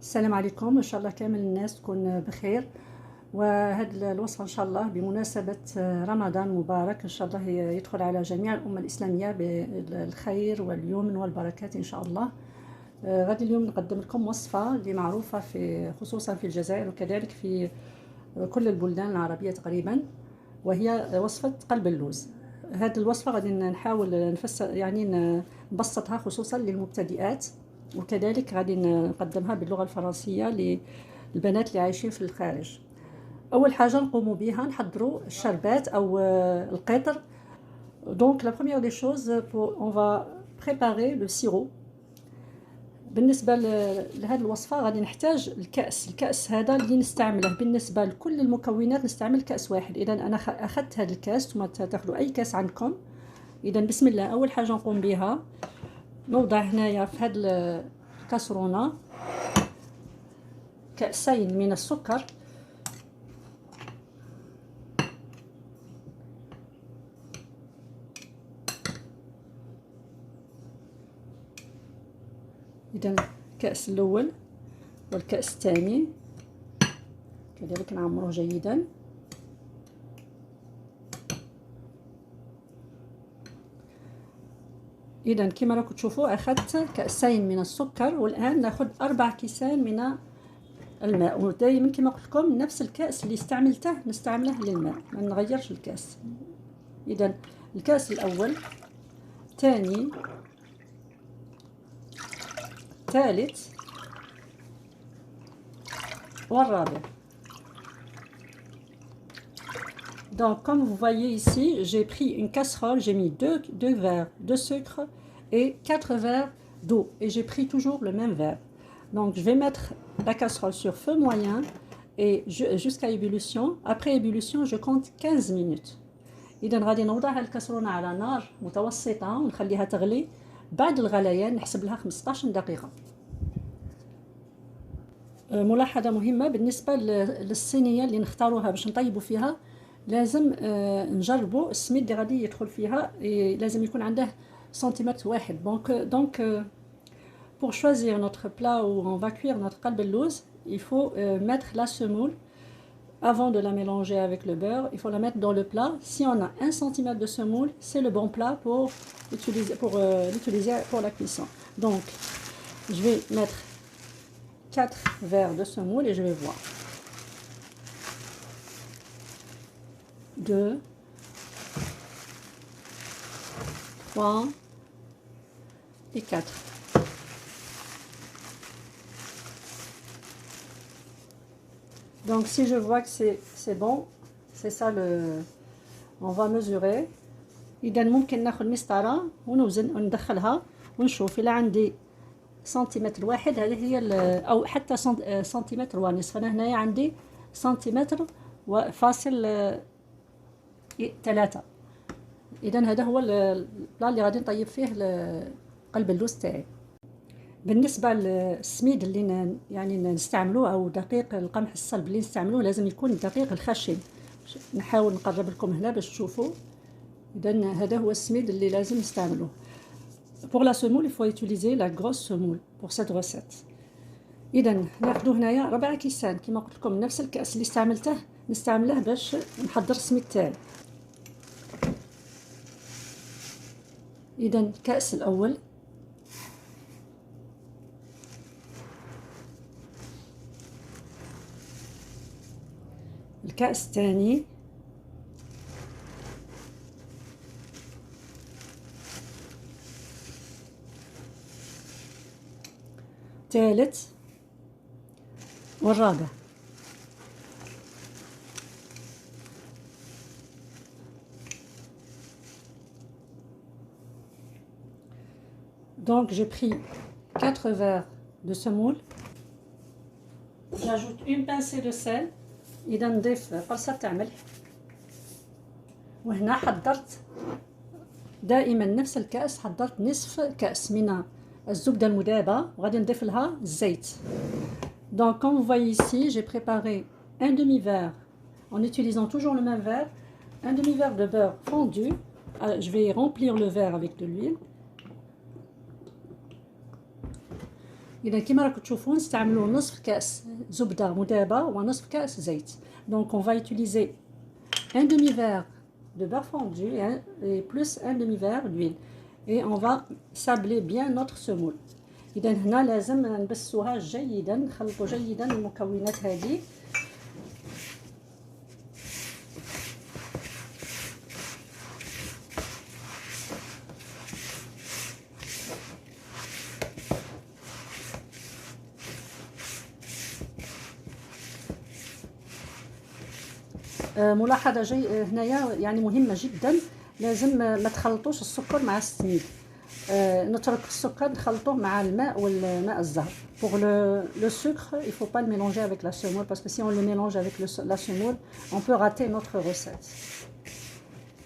السلام عليكم، ان شاء الله كامل الناس تكون بخير. وهذه الوصفه ان شاء الله بمناسبه رمضان مبارك، ان شاء الله يدخل على جميع الامه الاسلاميه بالخير واليمن والبركات ان شاء الله. غادي اليوم نقدم لكم وصفه اللي معروفه خصوصا في الجزائر وكذلك في كل البلدان العربيه تقريبا، وهي وصفه قلب اللوز. هذه الوصفه غادي نحاول نفسر نبسطها خصوصا للمبتدئات، وكذلك غادي نقدمها باللغة الفرنسية للبنات اللي عايشين في الخارج. أول حاجة نقوم بها نحضروا الشربات أو القطر. دونك لا بروميير دي شوز اون فا بريباري لو سيرو. بالنسبة لهذه الوصفة غادي نحتاج الكأس هذا اللي نستعمله بالنسبة لكل المكونات، نستعمل كأس واحد. إذا أنا أخذت هذا الكأس، ثم تاخذوا أي كأس عندكم. إذا بسم الله، أول حاجة نقوم بها نوضع هنايا في هذه الكاسرونة كأسين من السكر. إذا الكأس الأول والكأس الثاني كذلك نعمره جيدا. إذا كما راكم تشوفوا أخذت كأسين من السكر، والآن ناخذ 4 كيسان من الماء. ودائما كما قلت لكم نفس الكأس اللي استعملته نستعمله للماء، ما نغيرش الكأس. إذا الكأس الأول، الثاني، الثالث والرابع. Donc comme vous voyez ici, j'ai pris une casserole, j'ai mis deux verres de sucre et 4 verres d'eau, et j'ai pris toujours le même verre. Donc je vais mettre la casserole sur feu moyen et jusqu'à ébullition. Après ébullition je compte 15 minutes. إذا غادي نوضع الكاسرونه على نار متوسطه ونخليها تغلي. بعد الغليان نحسب لها 15 دقيقه. ملاحظه مهمه بالنسبه للصينيه اللي نختاروها باش نطيبوا فيها، لازم نجربوا السميد اللي غادي يدخل فيها، لازم يكون عنده سنتيمتر واحد. Donc pour choisir notre plat où on va cuire notre qalb-el-louz, il faut mettre la semoule avant de la mélanger avec le beurre. Il faut la mettre dans le plat. Si on a 1 cm de semoule, c'est le bon plat pour l'utiliser pour la cuisson. Donc je vais mettre 4 verres de semoule et je vais voir. 2, 3 et 4. Donc si je vois que c'est bon, c'est ça on va mesurer. إذا ممكن ناخذ مسطرة ونوزن وندخلها ونشوف إلا عندي سنتيمتر واحد، هذه هي أو حتى سنتيمتر ونصف. أنا هنايا عندي سنتيمتر وفاصل 3. إذا هذا هو البلا اللي غادي نطيب فيه قلب اللوز تاعي. بالنسبه للسميد اللي يعني نستعملوه او دقيق القمح الصلب اللي نستعملوه، لازم يكون الدقيق الخشن. نحاول نقرب لكم هنا باش تشوفوا. اذا هذا هو السميد اللي لازم نستعملوه. pour la semoule il faut utiliser la grosse semoule pour cette recette. اذا ناخذ هنايا 4 كيسان كما قلت لكم، نفس الكاس اللي استعملته نستعمله باش نحضر السميد تاعي. اذا الكاس الاول، الكأس الثاني، الثالث والرابع. Donc j'ai pris 4 verres de semoule. J'ajoute une pincée de sel. إذا نضيف قرصة تاع ملح. وهنا حضرت دائما نفس الكأس، حضرت نصف كأس من الزبدة المذابة وغادي نضيف لها الزيت. Donc comme vous voyez ici, j'ai préparé un demi-verre en utilisant toujours le même verre, un demi-verre de beurre fondu. Je vais remplir le verre avec de l'huile. إذا كما راكم تشوفون نستعملوا نصف كأس زبدة مذابة ونصف كأس زيت. Donc on va utiliser un demi-verre de beurre fondu et plus un demi-verre d'huile. Et on va sabler bien notre semoule. إذا هنا لازم نبسوها جيدا، نخلطوا جيدا المكونات هذه. ملاحظة هنايا يعني مهمة جدا، لازم ما تخلطوش السكر مع السميد. نترك السكر نخلطوه مع الماء والماء الزهر. Pour le sucre, il faut pas le mélanger avec la semoule parce que si on le mélange avec la semoule, on peut rater notre recette.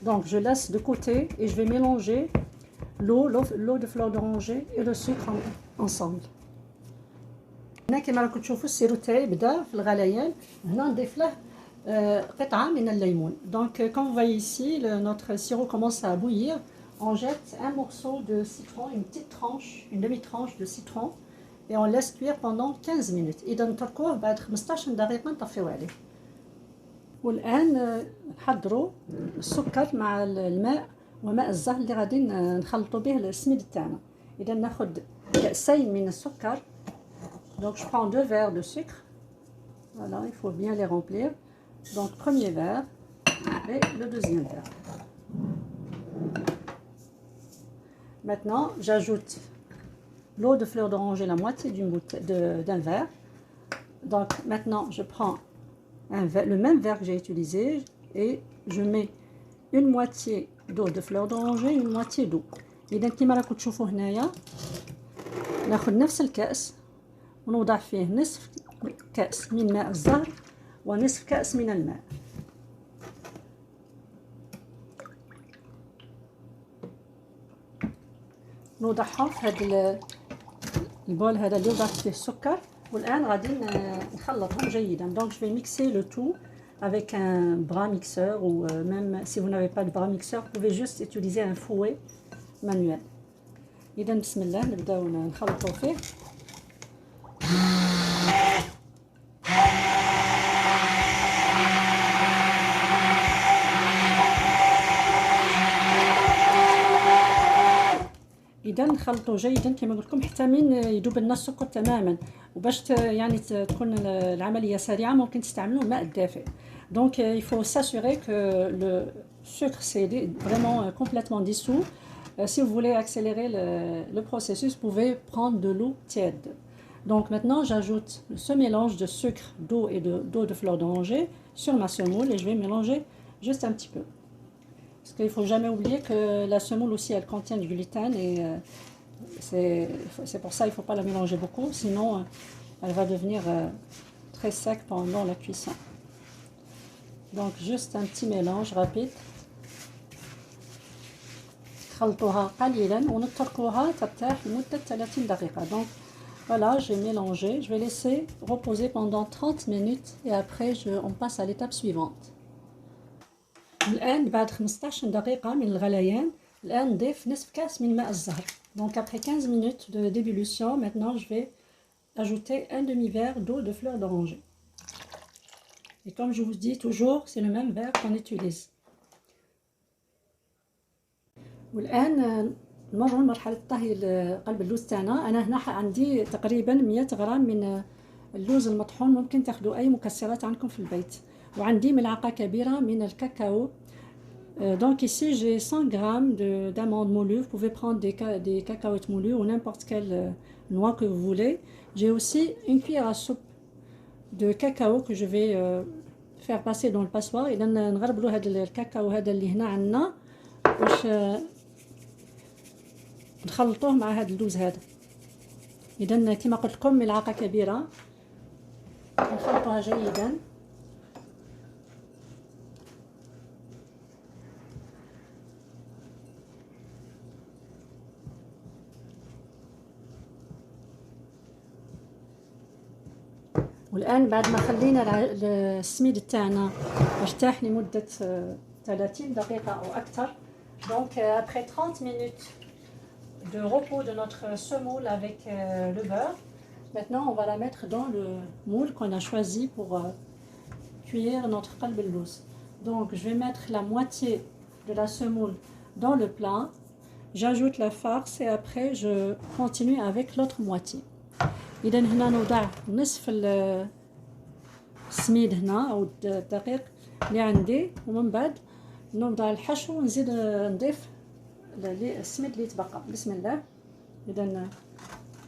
Donc je laisse de côté et je vais mélanger l'eau de fleur d'oranger et le sucre ensemble. هنا كما راكم تشوفوا السيرو تاعي بدا في الغليان. هنا نضيف له قطعة من الليمون. Donc comme vous voyez ici, notre sirop commence à bouillir. On jette un morceau de citron, une petite tranche, une demi-tranche de citron et on laisse cuire pendant 15 minutes. إذا نتركوه بعد 15 دقيقة نطفيو عليه. والآن نحضروا السكر مع الماء وماء الزهر اللي غادي نخلطوا به السميد تاعنا. إذا ناخذ كأسين من السكر. Donc je prends 2 verres de sucre. Voilà, il faut bien les remplir. Donc premier verre et le deuxième verre. Maintenant j'ajoute l'eau de fleur d'oranger, la moitié d'un verre. Donc maintenant je prends le même verre que j'ai utilisé et je mets une moitié d'eau de fleur d'oranger, une moitié d'eau. إذا كما راكم تشوفوا هنايا ناخذ نفس الكأس ونوضع فيه نصف كأس من ماء الزهر ونصف كأس من الماء. نوضعها في هذا البول هذا اللي وضعت فيه السكر. والآن غادي نخلطهم جيدا. Donc je vais mixer le tout avec un bras mixeur ou même si vous n'avez pas de bras mixeur, vous pouvez juste utiliser un fouet manuel. إذا بسم الله نبداو نخلطوا فيه. إذا نخلطوا جيدا كما قلت لكم حتى من يذوب لنا السكر تماما. وباش يعني تكون العملية سريعة ممكن تستعملوا الماء الدافئ. Donc il faut s'assurer que le sucre s'est vraiment complètement dissous. Si vous voulez accélérer le processus, vous pouvez prendre de l'eau tiède. Donc maintenant j'ajoute ce mélange de sucre, d'eau et d'eau de fleur d'oranger sur ma semoule et je vais mélanger juste un petit peu. Parce qu'il ne faut jamais oublier que la semoule aussi elle contient du gluten et c'est pour ça il ne faut pas la mélanger beaucoup, sinon elle va devenir très sec pendant la cuisson. Donc juste un petit mélange rapide. خلطوها قليلا ونتركوها ترتاح لمدة 30 دقيقة. Donc voilà, j'ai mélangé. Je vais laisser reposer pendant 30 minutes et après on passe à l'étape suivante. الآن بعد 15 دقيقة من الغليان الآن نضيف نصف كأس من ماء الزهر. Donc après 15 minutes d'ébullition, maintenant je vais ajouter un demi-verre d'eau de fleur d'oranger. Et comme je vous dis toujours, c'est le même verre qu'on utilise. والآن نمروا لمرحلة طهي قلب اللوز تاعنا. أنا هنا عندي تقريبا 100 غرام من اللوز المطحون، ممكن تاخذوا أي مكسرات عندكم في البيت. وعندي ملعقة كبيرة من الكاكاو. Donc ici j'ai 100 grammes d'amandes moulues. Vous pouvez prendre des cacahuètes moulues ou n'importe quelle noix que vous voulez. J'ai aussi une cuillère à soupe de cacao que je vais faire passer dans le passoire. إذا نغربلوا هذا الكاكاو هذا اللي هنا عندنا باش نخلطوه مع هذا اللوز هذا. إذا كما قلت لكم ملعقة كبيرة نخلطوها جيدا. والآن بعد ما خلينا السميد تاعنا يرتاح لمدة 30 دقيقة أو أكثر. Donc après 30 minutes de repos de notre semoule avec le beurre, Maintenant, on va la mettre dans le moule qu'on a choisi pour cuire notre qalb al-louz. Donc, je vais mettre la moitié de la semoule dans le plat. J'ajoute la farce et après, je continue avec l'autre moitié. إذا هنا نوضع نصف السميد هنا أو الدقيق اللي عندي، ومن بعد نوضع الحشو ونزيد نضيف السميد اللي تبقى. بسم الله. إذا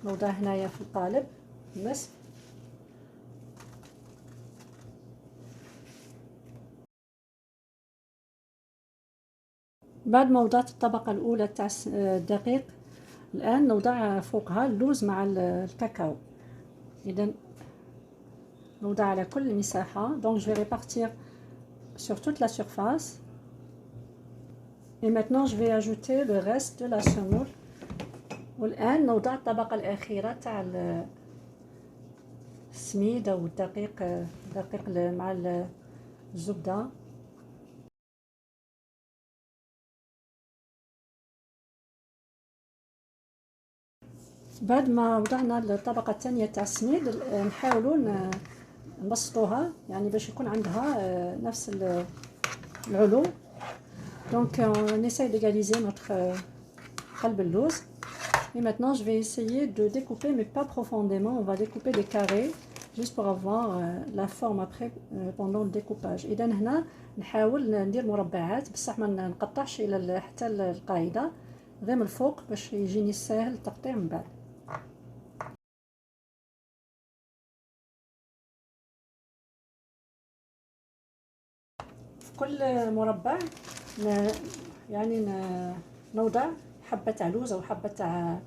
نوضع هنايا في القالب النصف، بعد ما وضعت الطبقة الأولى تاع الدقيق الآن نوضع فوقها اللوز مع الكاكاو. إذا نوضع على كل المساحة. Donc je vais répartir sur toute la surface. Et maintenant je vais ajouter le reste de la semoule. والآن نوضع الطبقة الأخيرة تاع السميد أو الدقيق مع الزبدة. بعد ما وضعنا الطبقة الثانية تاع السميد نحاولوا نبسطوها يعني باش يكون عندها نفس العلو. Donc on essaye d'égaliser notre qalb al-louz. Et maintenant je vais essayer de découper, mais pas profondément. On va découper des carrés juste pour avoir la forme après pendant le découpage. إذا هنا نحاول ندير مربعات بصح ما نقطعش إلى حتى القاعدة، غير من الفوق باش يجيني ساهل التقطيع من بعد. في كل مربع يعني نوضع حبة تاع لوز أو حبة تاع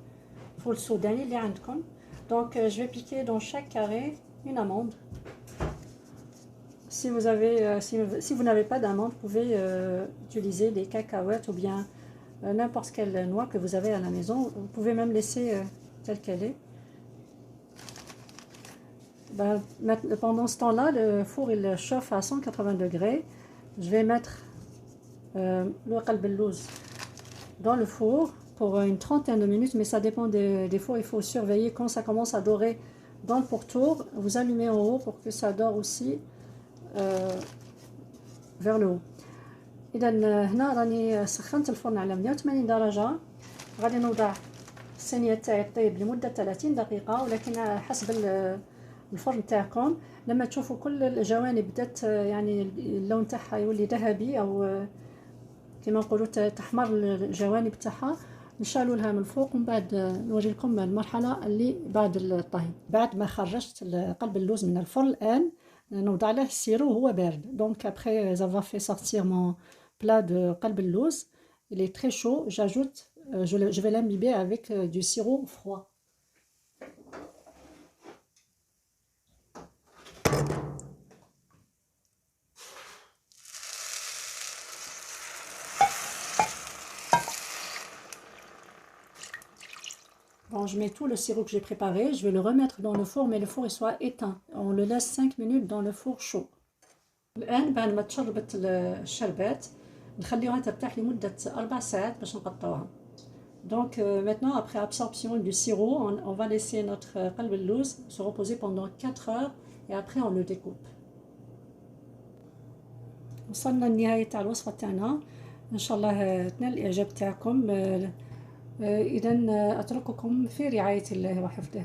فول سوداني اللي عندكم. Donc je vais piquer dans chaque carré une amande. Si vous n'avez pas d'amande, vous pouvez utiliser des cacahuètes ou bien n'importe quelle noix que vous avez à la maison. Vous pouvez même laisser telle qu'elle est. Pendant ce temps-là, le four il chauffe à 180 degrés. Je vais mettre le qalb al-louz dans le four pour une trentaine de minutes, mais ça dépend des fours. Il faut surveiller quand ça commence à dorer dans le pourtour. Vous allumez en haut pour que ça dore aussi vers le haut. إذا هنا راني سخنت الفرن على 180 درجة. غادي نوضع الصينية تاعي طيب لمدة 30 دقيقة، ولكن حسب الفرن تاعكم. لما تشوفوا كل الجوانب بدات يعني اللون تاعها يولي ذهبي او كما نقولوا تحمر الجوانب تاعها، نشالوا لها من الفوق. ومن بعد نوريكم المرحله اللي بعد الطهي. بعد ما خرجت قلب اللوز من الفرن الان نوضع له السيرو وهو بارد. دونك après avoir fait sortir mon plat de qalb al-louz, il est très chaud. J'ajoute je vais l'imbiber avec du sirop froid. Bon, je mets tout le sirop que j'ai préparé, je vais le remettre dans le four, mais le four il soit éteint. On le laisse 5 minutes dans le four chaud. الآن بعد ما تشربت الشربات نخليوها ترتاح لمدة 4 ساعات باش نقطعوها. Donc maintenant après absorption du sirop, on va laisser notre qalb al-louz se reposer pendant 4 heures et après on le découpe. وصلنا لنهاية تاع الوصفة تاعنا، ان شاء الله تنال الاعجاب تاعكم. إذا أترككم في رعاية الله وحفظه.